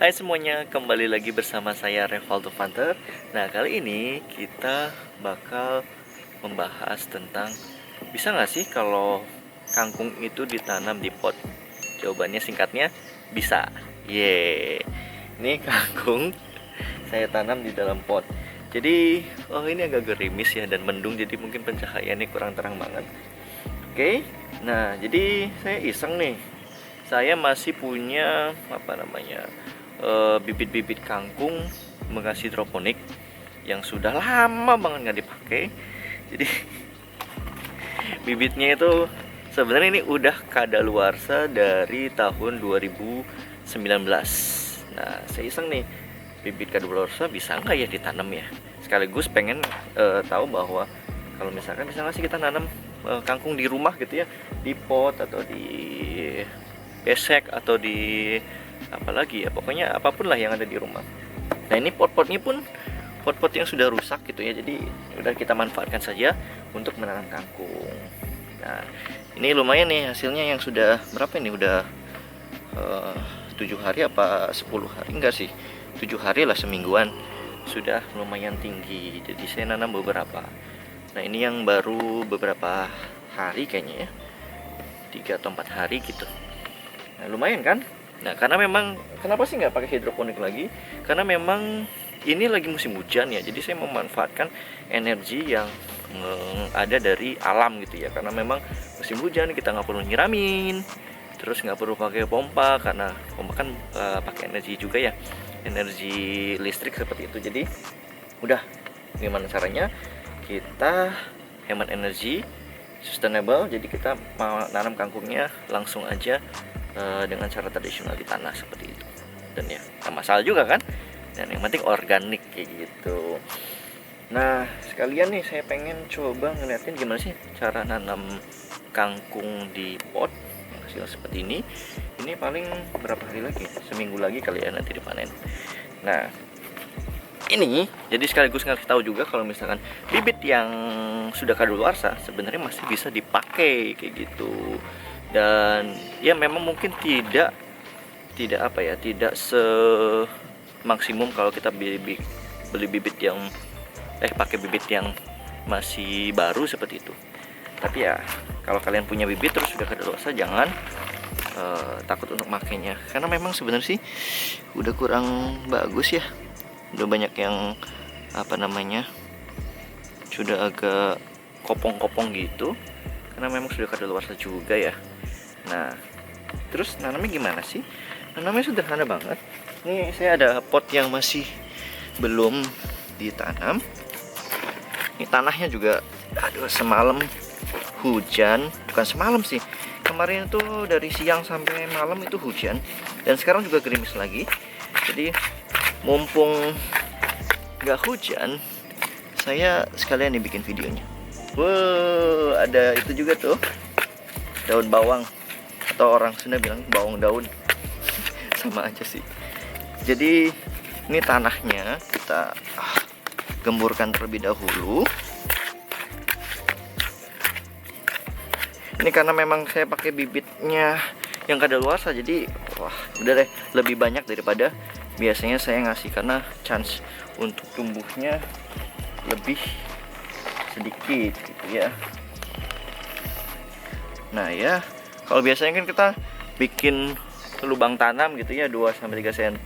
Hai semuanya, kembali lagi bersama saya Revaldo Fanter. Nah, kali ini kita bakal membahas tentang bisa nggak sih kalau kangkung itu ditanam di pot? Jawabannya singkatnya bisa. Yeay. Ini kangkung saya tanam di dalam pot. Jadi, ini agak gerimis ya dan mendung, jadi mungkin pencahayaannya kurang terang banget. Oke. Nah, jadi saya iseng nih. Saya masih punya bibit-bibit kangkung bekas hidroponik yang sudah lama banget nggak dipakai. Jadi bibitnya itu sebenarnya ini udah kadaluarsa dari tahun 2019. Nah, saya iseng nih, bibit kadaluarsa bisa nggak ya ditanam ya? Sekaligus pengen tahu bahwa kalau misalkan bisa nggak sih kita nanam kangkung di rumah gitu ya, di pot atau di besek atau di apalagi ya, pokoknya apapun lah yang ada di rumah. Nah, ini pot-potnya pun pot-pot yang sudah rusak gitu ya, jadi udah kita manfaatkan saja untuk menanam kangkung. Nah, ini lumayan nih hasilnya, yang sudah berapa ini, udah 7 hari apa 10 hari, enggak sih, 7 hari lah, semingguan, sudah lumayan tinggi. Jadi saya nanam beberapa. Nah, ini yang baru beberapa hari kayaknya ya, 3 atau 4 hari gitu. Nah, lumayan kan? Nah, karena memang kenapa sih nggak pakai hidroponik lagi? Karena memang ini lagi musim hujan ya, jadi saya memanfaatkan energi yang ada dari alam gitu ya. Karena memang musim hujan, kita nggak perlu nyiramin, terus nggak perlu pakai pompa, karena pompa kan pakai energi juga ya, energi listrik seperti itu. Jadi udah, gimana caranya kita hemat energi, sustainable. Jadi kita mau nanam kangkungnya langsung aja dengan cara tradisional di tanah seperti itu. Dan ya nggak masalah juga kan, dan yang penting organik kayak gitu. Nah, sekalian nih saya pengen coba ngeliatin gimana sih cara nanam kangkung di pot yang hasil seperti ini. Ini paling berapa hari lagi, seminggu lagi kali ya nanti dipanen. Nah, ini jadi sekaligus ngasih tahu juga kalau misalkan bibit yang sudah kadaluarsa sebenarnya masih bisa dipakai kayak gitu. Dan ya memang mungkin tidak maksimum kalau kita beli bibit yang pakai bibit yang masih baru seperti itu. Tapi ya kalau kalian punya bibit terus sudah kadaluarsa, jangan takut untuk makainya, karena memang sebenarnya sih udah kurang bagus ya, udah banyak yang sudah agak kopong-kopong gitu, karena memang sudah kadaluarsa juga ya. Nah, terus nanamnya gimana sih? Nanamnya sederhana banget. Ini saya ada pot yang masih belum ditanam. Ini tanahnya juga, semalam hujan, bukan semalam sih, kemarin itu dari siang sampai malam itu hujan, dan sekarang juga gerimis lagi. Jadi mumpung nggak hujan, saya sekalian nih bikin videonya. Wow, ada itu juga tuh, daun bawang, atau orang Sunda bilang bawang daun, sama aja sih. Jadi ini tanahnya kita gemburkan terlebih dahulu. Ini karena memang saya pakai bibitnya yang kadaluarsa, jadi udah deh, lebih banyak daripada biasanya saya ngasih, karena chance untuk tumbuhnya lebih sedikit gitu ya. Nah ya, kalau biasanya kan kita bikin lubang tanam gitu ya, 2-3 cm,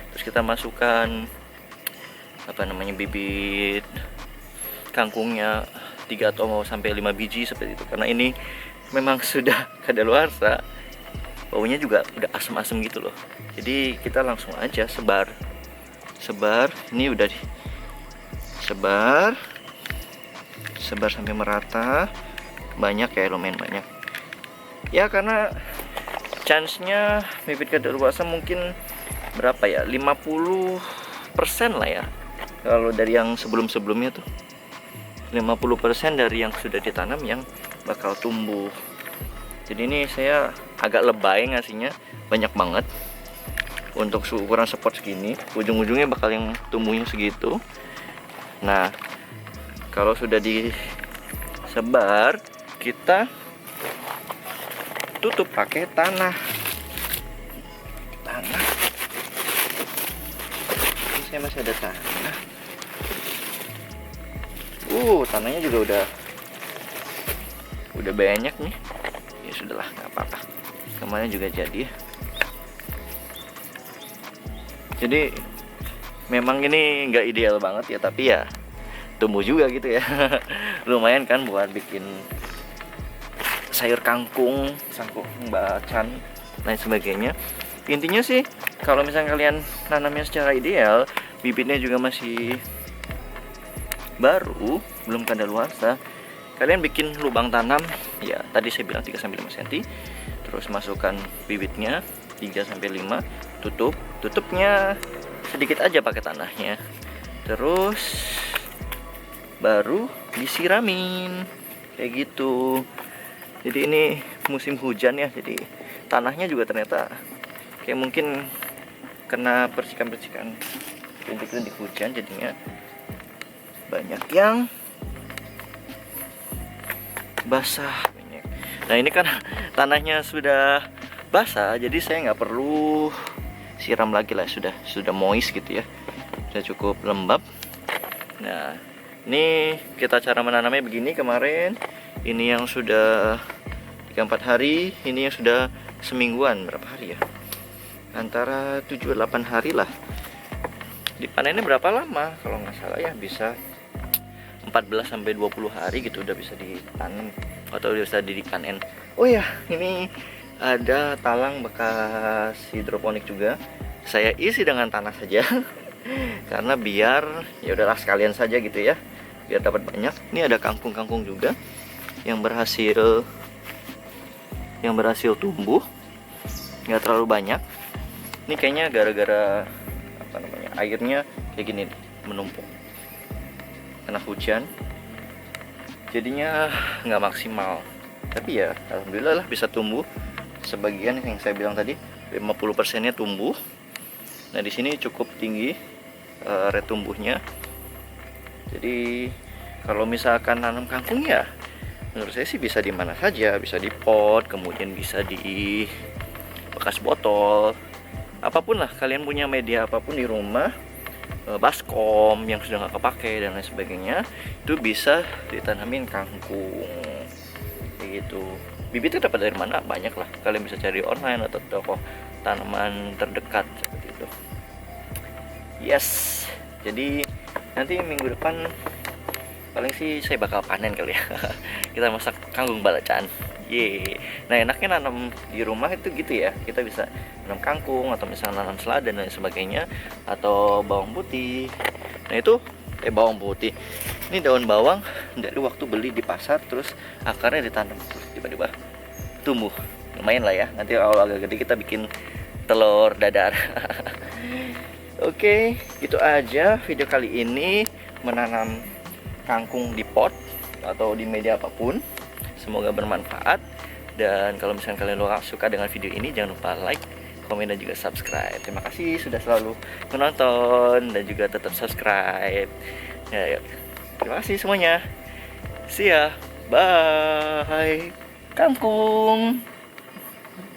terus kita masukkan bibit kangkungnya 3 atau sampai 5 biji seperti itu. Karena ini memang sudah kadaluarsa, baunya juga udah asem-asem gitu loh. Jadi kita langsung aja sebar. Ini udah sebar sampai merata, banyak ya, lumayan banyak ya, karena chance-nya bibit kadaluarsa mungkin berapa ya, 50% lah ya, kalau dari yang sebelumnya tuh 50% dari yang sudah ditanam yang bakal tumbuh. Jadi ini saya agak lebay ngasihnya, banyak banget untuk ukuran spot segini, ujung-ujungnya bakal yang tumbuhnya segitu. Nah, kalau sudah disebar, kita tutup pakai tanah. atasnya masih ada tanah. Tanahnya juga udah banyak nih. Ya sudahlah, nggak apa-apa. Kemarin juga jadi. Jadi memang ini nggak ideal banget ya, tapi ya tumbuh juga gitu ya. Lumayan kan buat bikin sayur kangkung bacan lain sebagainya. Intinya sih kalau misalnya kalian nanamnya secara ideal, bibitnya juga masih baru, belum kadaluarsa, kalian bikin lubang tanam ya tadi saya bilang 3-5 cm, terus masukkan bibitnya 3-5, tutupnya sedikit aja pakai tanahnya, terus baru disiramin kayak gitu. Jadi ini musim hujan ya, jadi tanahnya juga ternyata kayak mungkin kena percikan-percikan rintik-rintik hujan, jadinya banyak yang basah. Nah ini kan tanahnya sudah basah, jadi saya nggak perlu siram lagi lah, sudah moist gitu ya, sudah cukup lembab. Nah ini kita cara menanamnya begini. Kemarin ini yang sudah 3-4 hari, ini yang sudah semingguan, berapa hari ya, antara 7-8 hari lah. Dipanennya berapa lama kalau nggak salah ya, bisa 14-20 hari gitu udah bisa ditanam atau bisa dipanen. Oh ya, ini ada talang bekas hidroponik juga, saya isi dengan tanah saja karena biar ya udahlah sekalian saja gitu ya, biar dapat banyak. Ini ada kangkung juga yang berhasil tumbuh, nggak terlalu banyak. Ini kayaknya gara-gara airnya kayak gini nih, menumpuk kena hujan, jadinya nggak maksimal. Tapi ya alhamdulillah lah bisa tumbuh. Sebagian yang saya bilang tadi 50%-nya tumbuh. Nah di sini cukup tinggi rate tumbuhnya. Jadi kalau misalkan nanam kangkung ya menurut saya sih bisa di mana saja, bisa di pot, kemudian bisa di bekas botol, apapun lah, kalian punya media apapun di rumah, baskom yang sudah nggak kepake dan lain sebagainya, itu bisa ditanamin kangkung kayak gitu. Bibitnya dapat dari mana? Banyak lah, kalian bisa cari online atau toko tanaman terdekat seperti itu. Yes, jadi nanti minggu depan paling sih saya bakal panen kali ya. Kita masak kangkung balacan. Nah enaknya nanam di rumah itu gitu ya, kita bisa nanam kangkung atau misalnya nanam selada dan lain sebagainya, atau bawang putih. Nah itu bawang putih, ini daun bawang dari waktu beli di pasar, terus akarnya ditanam, terus tiba-tiba tumbuh. Lumayan lah ya, nanti kalau agak gede kita bikin telur dadar. Oke, itu aja video kali ini menanam kangkung di pot atau di media apapun. Semoga bermanfaat, dan kalau misalnya kalian suka dengan video ini, jangan lupa like, komen, dan juga subscribe. Terima kasih sudah selalu menonton dan juga tetap subscribe ya. Terima kasih semuanya. See ya, bye kangkung.